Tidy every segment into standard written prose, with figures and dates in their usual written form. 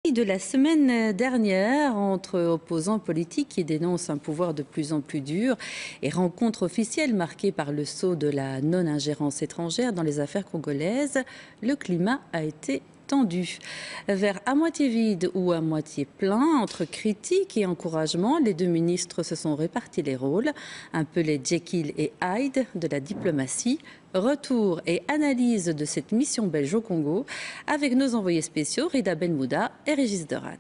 De la semaine dernière entre opposants politiques qui dénoncent un pouvoir de plus en plus dur et rencontre officielle marquée par le sceau de la non-ingérence étrangère dans les affaires congolaises, le climat a été tendu. Vers à moitié vide ou à moitié plein, entre critiques et encouragement, les deux ministres se sont répartis les rôles, un peu les Jekyll et Hyde de la diplomatie. Retour et analyse de cette mission belge au Congo avec nos envoyés spéciaux Rida Benmouda et Régis Derat.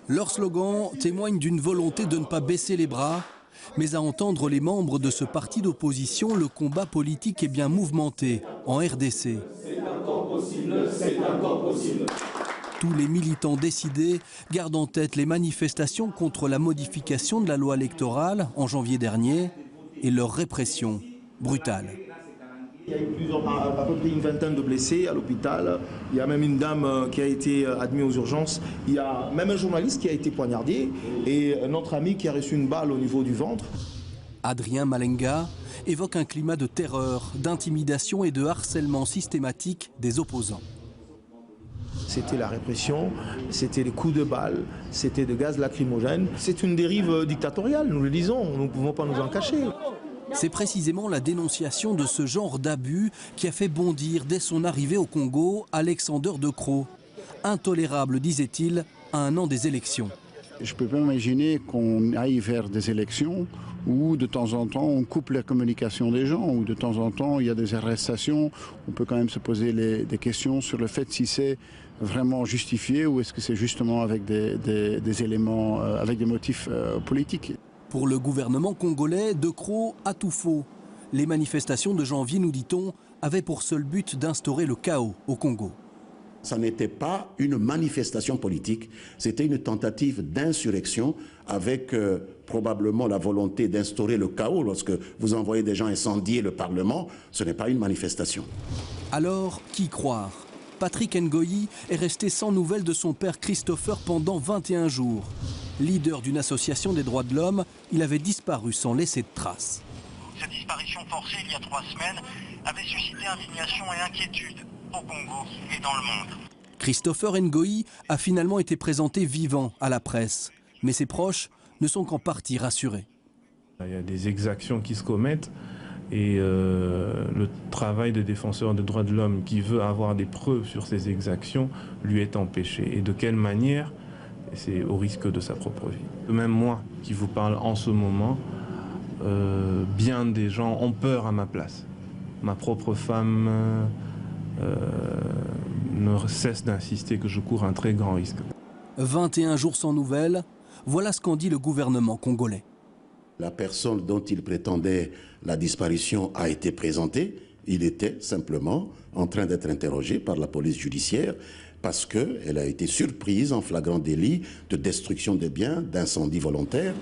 Leur slogan témoigne d'une volonté de ne pas baisser les bras, mais à entendre les membres de ce parti d'opposition, le combat politique est bien mouvementé en RDC. C'est encore possible, c'est encore possible. Tous les militants décidés gardent en tête les manifestations contre la modification de la loi électorale en janvier dernier et leur répression brutale. Il y a eu à peu près une vingtaine de blessés à l'hôpital. Il y a même une dame qui a été admise aux urgences. Il y a même un journaliste qui a été poignardé et un autre ami qui a reçu une balle au niveau du ventre. Adrien Malenga évoque un climat de terreur, d'intimidation et de harcèlement systématique des opposants. C'était la répression, c'était les coups de balle, c'était des gaz lacrymogènes. C'est une dérive dictatoriale, nous le disons, nous ne pouvons pas nous en cacher. C'est précisément la dénonciation de ce genre d'abus qui a fait bondir dès son arrivée au Congo Alexander De Croo. Intolérable, disait-il, à un an des élections. Je ne peux pas imaginer qu'on aille vers des élections où de temps en temps on coupe la communication des gens, où de temps en temps il y a des arrestations. On peut quand même se poser des questions sur le fait si c'est vraiment justifié ou est-ce que c'est justement avec des éléments, avec des motifs politiques. Pour le gouvernement congolais, De Croo a tout faux. Les manifestations de janvier, nous dit-on, avaient pour seul but d'instaurer le chaos au Congo. Ça n'était pas une manifestation politique, c'était une tentative d'insurrection avec probablement la volonté d'instaurer le chaos. Lorsque vous envoyez des gens incendier le Parlement, ce n'est pas une manifestation. Alors, qui croire? Patrick Ngoyi est resté sans nouvelles de son père Christopher pendant 21 jours. Leader d'une association des droits de l'homme, il avait disparu sans laisser de traces. Cette disparition forcée il y a 3 semaines avait suscité indignation et inquiétude au Congo et dans le monde. Christopher Ngoyi a finalement été présenté vivant à la presse, mais ses proches ne sont qu'en partie rassurés. Il y a des exactions qui se commettent et le travail de défenseur des droits de l'homme qui veut avoir des preuves sur ces exactions lui est empêché. Et de quelle manière? C'est au risque de sa propre vie. Même moi qui vous parle en ce moment, bien des gens ont peur à ma place. Ma propre femme ne cesse d'insister que je cours un très grand risque. 21 jours sans nouvelles, voilà ce qu'en dit le gouvernement congolais. La personne dont il prétendait la disparition a été présentée. Il était simplement en train d'être interrogé par la police judiciaire parce qu'elle a été surprise en flagrant délit de destruction des biens, d'incendie volontaire.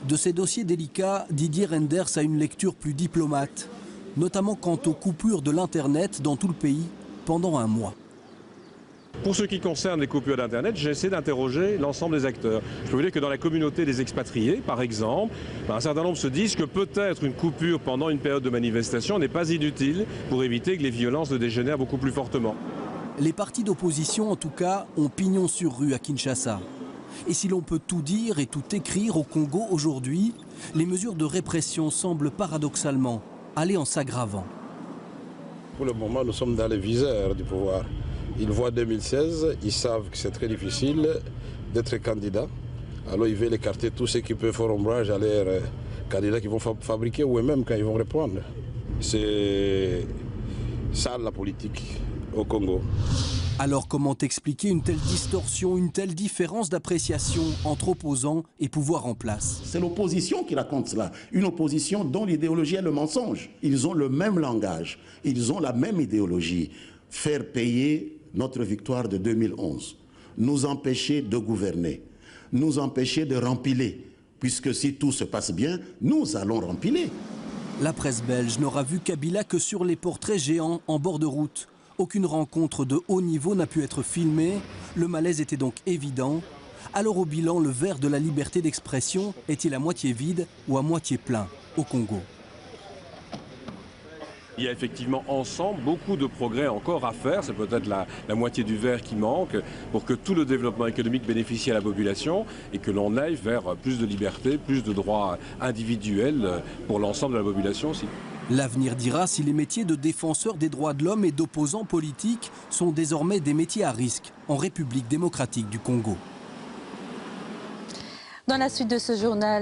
De ces dossiers délicats, Didier Renders a une lecture plus diplomate, notamment quant aux coupures de l'Internet dans tout le pays pendant un mois. Pour ce qui concerne les coupures d'Internet, j'essaie d'interroger l'ensemble des acteurs. Je peux vous dire que dans la communauté des expatriés, par exemple, un certain nombre se disent que peut-être une coupure pendant une période de manifestation n'est pas inutile pour éviter que les violences ne dégénèrent beaucoup plus fortement. Les partis d'opposition, en tout cas, ont pignon sur rue à Kinshasa. Et si l'on peut tout dire et tout écrire au Congo aujourd'hui, les mesures de répression semblent paradoxalement aller en s'aggravant. Pour le moment, nous sommes dans les viseurs du pouvoir. Ils voient 2016, ils savent que c'est très difficile d'être candidat. Alors ils veulent écarter tous ceux qui peuvent faire ombrage à leurs candidats qu'ils vont fabriquer ou eux-mêmes quand ils vont reprendre. C'est ça la politique au Congo. Alors comment expliquer une telle distorsion, une telle différence d'appréciation entre opposants et pouvoir en place? C'est l'opposition qui raconte cela. Une opposition dont l'idéologie est le mensonge. Ils ont le même langage, ils ont la même idéologie. Faire payer notre victoire de 2011, nous empêcher de gouverner, nous empêcher de rempiler, puisque si tout se passe bien, nous allons rempiler. La presse belge n'aura vu Kabila que sur les portraits géants en bord de route. Aucune rencontre de haut niveau n'a pu être filmée, le malaise était donc évident. Alors au bilan, le verre de la liberté d'expression est-il à moitié vide ou à moitié plein au Congo? Il y a effectivement ensemble beaucoup de progrès encore à faire, c'est peut-être la moitié du verre qui manque, pour que tout le développement économique bénéficie à la population et que l'on aille vers plus de liberté, plus de droits individuels pour l'ensemble de la population aussi. L'avenir dira si les métiers de défenseurs des droits de l'homme et d'opposants politiques sont désormais des métiers à risque en République démocratique du Congo. Dans la suite de ce journal,